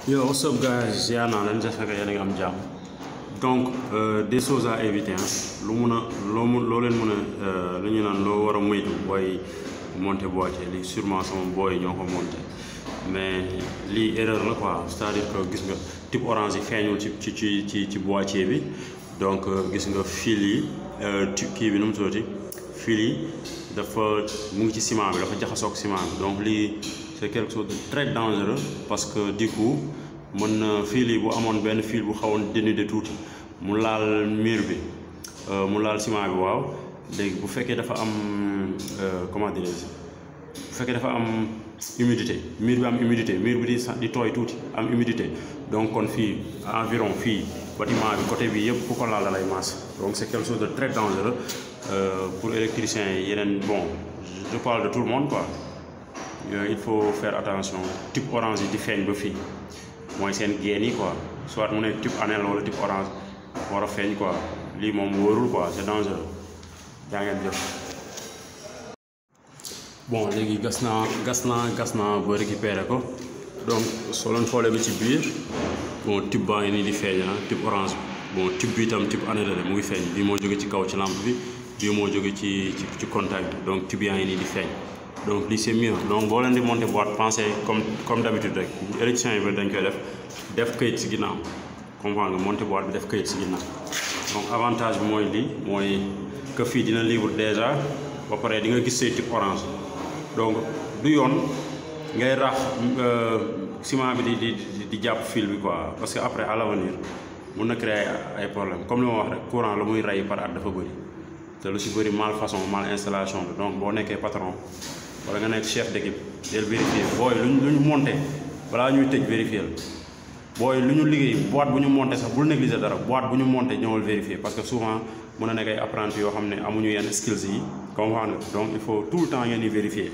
Yo, what's up guys? Yeah, naa leen j'espère que yéen a ngi am jàmm. Donc des choses à éviter lu mun a loo leen mun a lu ñu naan loo war a moytu booy monter boîtier lii sûrement sama booy ñoo ko monter mais lii erreur la quoi, c'est-à-dire que gis nga type orange yi feeñul ci boîtier bi. Donc gis nga fil yi kii bi nu mu tuddati fil yi dafa mu ngi ci ciment bi dafa jaxasoog ciment bi donc lii c'est quelque chose de très dangereux parce que du coup mën na fil yi bu amoon benn fil bu xawoon dénudé tuuti mu laal mur bi mu laal ciment bi waaw léegi bu fekkee dafa am comment dirais-je bu fekkee dafa am humidité mur bi am humidité mur bi di tooy tuuti am humidité donc kon fii environ fii bâtiment bi côté bi yëpp ku ko laal da lay masse donc c'est quelque chose de très dangereux pour électriciens yi yeneen bon je parle de tout le monde quoi il faut faire attention type orange yi di feeñ ba fii mooy seen génn yi quoi soit mu nekk type annelle wala type orange war a feeñ quoi lii moom wóorul quoi c'est dangereux yaa ngeen jëf. Bon léegi gas naa ba récupérer ko donc soo leen xoolee ba ci biir bon type baa ngi nii di feeñ type orange bi bon type bi itam type annelle la mu ngi feeñ bii moo jóge ci kaw ci lampe bi bii moo jóge ci contact bi donc type yaa ngi nii di feeñ. Donc lii c'est mieux donc boo leen di monter boîte pensez comme d'habitude rek électricien yi dañ koy def këyit ci ginnaaw comprendre nga monter boîte bi def këyit ci ginnaaw donc avantage bi mooy lii mooy que fii dina libre déjà ba pare di nga gis say type orange donc du yoon ngay rax ciment bi di jàpp fil bi quoi parce que après à l'avenir mun na créer ay problème comme li ma wax rek courant la muy rey par at dafa bëri te lu si bëri mal façon mal installation bi donc boo nekkee patron wala nga nekk chef d'équipe del vérifier booy lu ñu monté balaa ñuy tëj vérifier booy lu ñu liggéey boîte bu ñu monté sax bul négliger dara boîte bu ñu monté ñëwal vérifier parce que souvent mën na nekk ay apprentis yoo xam ne amuñu yenn skills yi comprendre nga donc il faut tout le temps ngeen di vérifier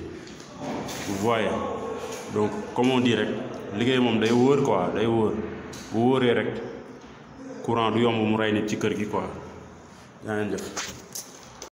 vous voyez donc comme on dit rek liggéey moom day wóor quoi day wóor bu wóoree rek courant du yomb mu rey nit ci kër gi quoi yaa ngeen jëf